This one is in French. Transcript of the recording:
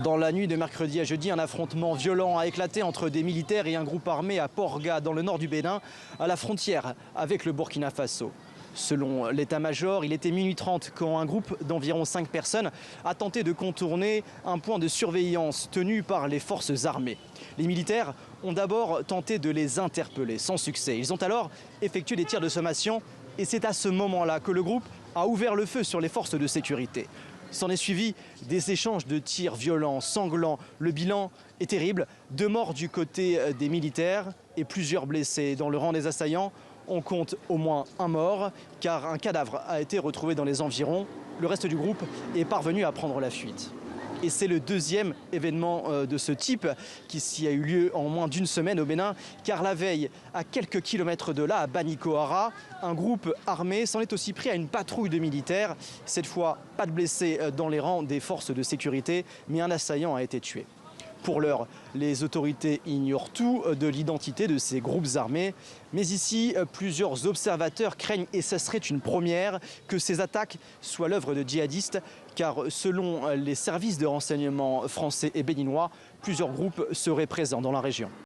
Dans la nuit de mercredi à jeudi, un affrontement violent a éclaté entre des militaires et un groupe armé à Porga, dans le nord du Bénin, à la frontière avec le Burkina Faso. Selon l'état-major, il était minuit 30 quand un groupe d'environ 5 personnes a tenté de contourner un point de surveillance tenu par les forces armées. Les militaires ont d'abord tenté de les interpeller, sans succès. Ils ont alors effectué des tirs de sommation et c'est à ce moment-là que le groupe a ouvert le feu sur les forces de sécurité. S'en est suivi des échanges de tirs violents, sanglants. Le bilan est terrible. 2 morts du côté des militaires et plusieurs blessés. Dans le rang des assaillants, on compte au moins un mort car un cadavre a été retrouvé dans les environs. Le reste du groupe est parvenu à prendre la fuite. Et c'est le deuxième événement de ce type qui a eu lieu en moins d'une semaine au Bénin, car la veille, à quelques kilomètres de là, à Banikoara, un groupe armé s'en est aussi pris à une patrouille de militaires. Cette fois, pas de blessés dans les rangs des forces de sécurité, mais un assaillant a été tué. Pour l'heure, les autorités ignorent tout de l'identité de ces groupes armés. Mais ici, plusieurs observateurs craignent, et ce serait une première, que ces attaques soient l'œuvre de djihadistes. Car selon les services de renseignement français et béninois, plusieurs groupes seraient présents dans la région.